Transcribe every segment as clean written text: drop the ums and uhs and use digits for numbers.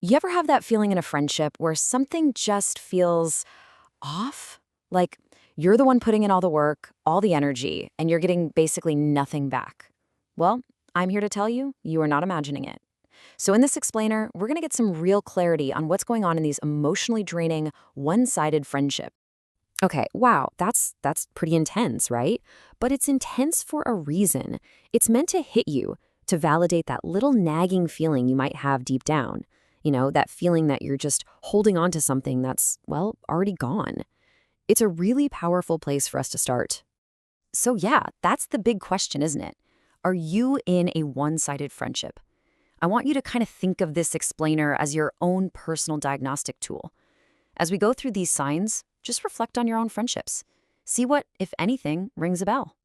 You ever have that feeling in a friendship where something just feels off? Like you're the one putting in all the work, all the energy, and you're getting basically nothing back. Well, I'm here to tell you, you are not imagining it. So in this explainer, we're going to get some real clarity on what's going on in these emotionally draining, one-sided friendships. Okay, wow, that's pretty intense, right? But it's intense for a reason. It's meant to hit you, to validate that little nagging feeling you might have deep down. That feeling that you're just holding on to something that's, well, already gone. It's a really powerful place for us to start. So yeah, that's the big question, isn't it? Are you in a one-sided friendship? I want you to kind of think of this explainer as your own personal diagnostic tool. As we go through these signs, just reflect on your own friendships. See what, if anything, rings a bell.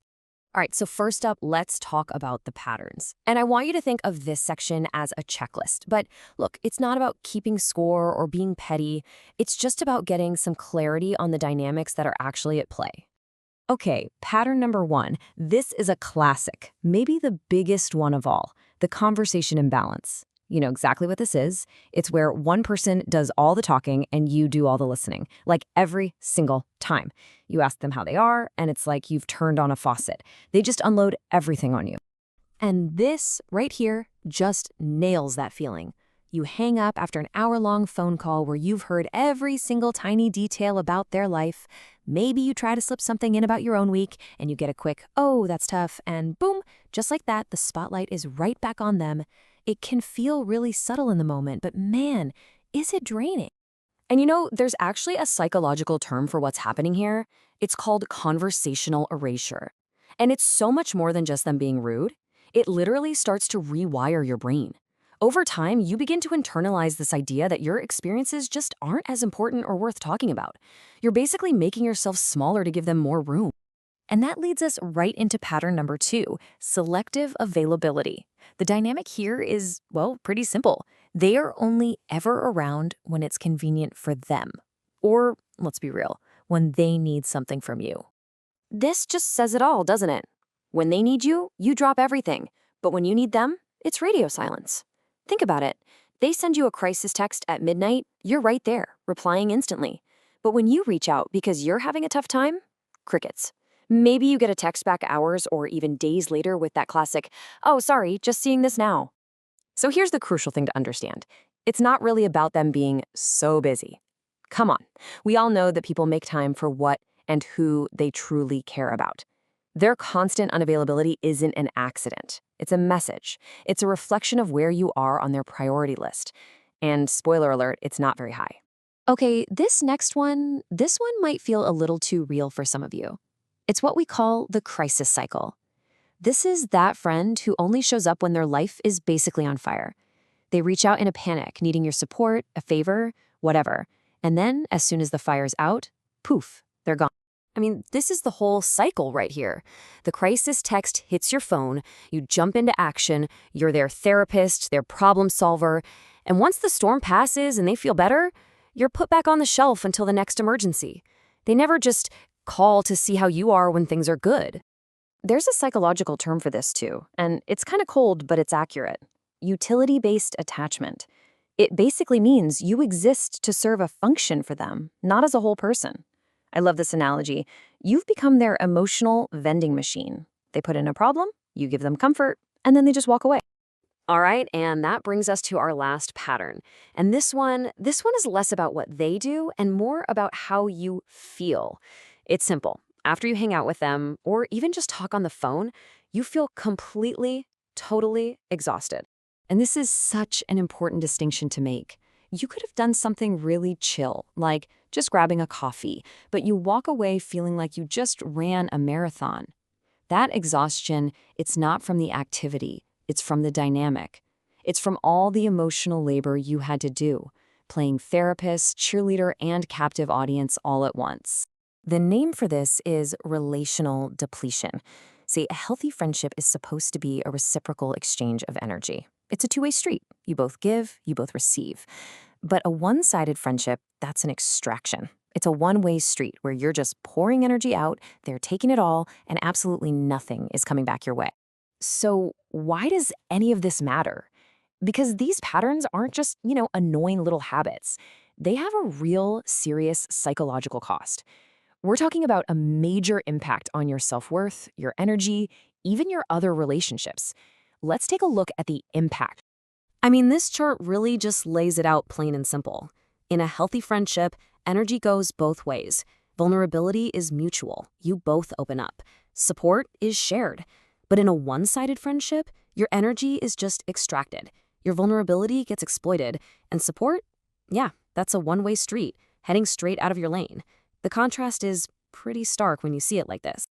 All right, so first up, let's talk about the patterns. And I want you to think of this section as a checklist. But look, it's not about keeping score or being petty. It's just about getting some clarity on the dynamics that are actually at play. Okay, pattern number one. This is a classic, maybe the biggest one of all, the conversation imbalance. You know exactly what this is. It's where one person does all the talking and you do all the listening, like every single time. You ask them how they are, and it's like you've turned on a faucet. They just unload everything on you. And this right here just nails that feeling. You hang up after an hour-long phone call where you've heard every single tiny detail about their life. Maybe you try to slip something in about your own week, and you get a quick, "Oh, that's tough," and boom, just like that, the spotlight is right back on them. It can feel really subtle in the moment, but man, is it draining. And there's actually a psychological term for what's happening here. It's called conversational erasure. And it's so much more than just them being rude. It literally starts to rewire your brain. Over time, you begin to internalize this idea that your experiences just aren't as important or worth talking about. You're basically making yourself smaller to give them more room. And that leads us right into pattern number two, selective availability. The dynamic here is, well, pretty simple. They are only ever around when it's convenient for them. Or, let's be real, when they need something from you. This just says it all, doesn't it? When they need you, you drop everything. But when you need them, it's radio silence. Think about it. They send you a crisis text at midnight, you're right there, replying instantly. But when you reach out because you're having a tough time, crickets. Maybe you get a text back hours or even days later with that classic, "Oh, sorry, just seeing this now." So here's the crucial thing to understand. It's not really about them being so busy. Come on, we all know that people make time for what and who they truly care about. Their constant unavailability isn't an accident. It's a message. It's a reflection of where you are on their priority list. And spoiler alert, it's not very high. Okay, this one might feel a little too real for some of you. It's what we call the crisis cycle. This is that friend who only shows up when their life is basically on fire. They reach out in a panic, needing your support, a favor, whatever. And then, as soon as the fire's out, poof, they're gone. I mean, this is the whole cycle right here. The crisis text hits your phone, you jump into action, you're their therapist, their problem solver, and once the storm passes and they feel better, you're put back on the shelf until the next emergency. They never just call to see how you are when things are good. There's a psychological term for this too, and it's kind of cold, but it's accurate. Utility-based attachment. It basically means you exist to serve a function for them, not as a whole person. I love this analogy. You've become their emotional vending machine. They put in a problem, you give them comfort, and then they just walk away. All right, and that brings us to our last pattern. And this one is less about what they do and more about how you feel. It's simple. After you hang out with them, or even just talk on the phone, you feel completely, totally exhausted. And this is such an important distinction to make. You could have done something really chill, like just grabbing a coffee, but you walk away feeling like you just ran a marathon. That exhaustion, it's not from the activity, it's from the dynamic. It's from all the emotional labor you had to do, playing therapist, cheerleader, and captive audience all at once. The name for this is relational depletion. See, a healthy friendship is supposed to be a reciprocal exchange of energy. It's a two-way street. You both give, you both receive. But a one-sided friendship, that's an extraction. It's a one-way street where you're just pouring energy out, they're taking it all, and absolutely nothing is coming back your way. So why does any of this matter? Because these patterns aren't just, annoying little habits. They have a real serious psychological cost. We're talking about a major impact on your self-worth, your energy, even your other relationships. Let's take a look at the impact. I mean, this chart really just lays it out plain and simple. In a healthy friendship, energy goes both ways. Vulnerability is mutual. You both open up. Support is shared. But in a one-sided friendship, your energy is just extracted. Your vulnerability gets exploited. And support? Yeah, that's a one-way street, heading straight out of your lane. The contrast is pretty stark when you see it like this.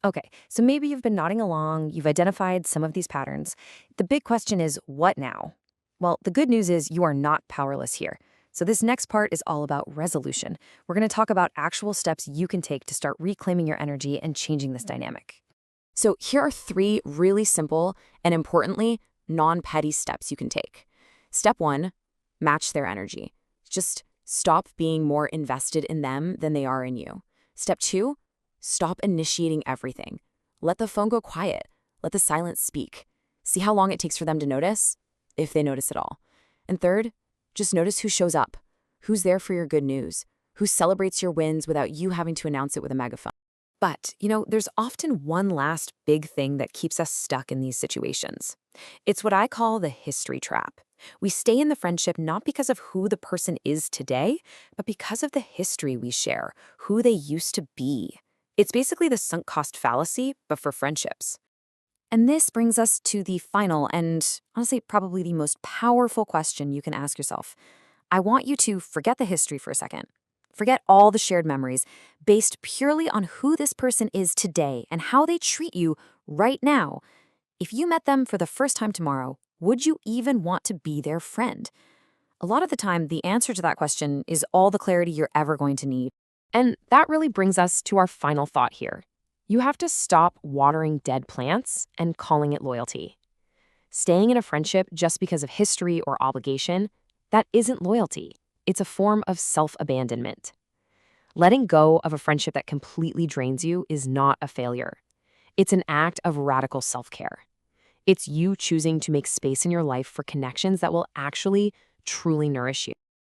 Okay, so maybe you've been nodding along, you've identified some of these patterns. The big question is, what now? Well, the good news is you are not powerless here. So this next part is all about resolution. We're going to talk about actual steps you can take to start reclaiming your energy and changing this dynamic. So here are 3 really simple and, importantly, non-petty steps you can take. Step 1, match their energy. Just stop being more invested in them than they are in you. Step 2, stop initiating everything. Let the phone go quiet. Let the silence speak. See how long it takes for them to notice, if they notice at all. And third, just notice who shows up, who's there for your good news, who celebrates your wins without you having to announce it with a megaphone. But, there's often one last big thing that keeps us stuck in these situations. It's what I call the history trap. We stay in the friendship not because of who the person is today, but because of the history we share, who they used to be. It's basically the sunk cost fallacy, but for friendships. And this brings us to the final and, honestly, probably the most powerful question you can ask yourself. I want you to forget the history for a second. Forget all the shared memories, based purely on who this person is today and how they treat you right now. If you met them for the first time tomorrow, would you even want to be their friend? A lot of the time, the answer to that question is all the clarity you're ever going to need. And that really brings us to our final thought here. You have to stop watering dead plants and calling it loyalty. Staying in a friendship just because of history or obligation, that isn't loyalty. It's a form of self-abandonment. Letting go of a friendship that completely drains you is not a failure. It's an act of radical self-care. It's you choosing to make space in your life for connections that will actually truly nourish you.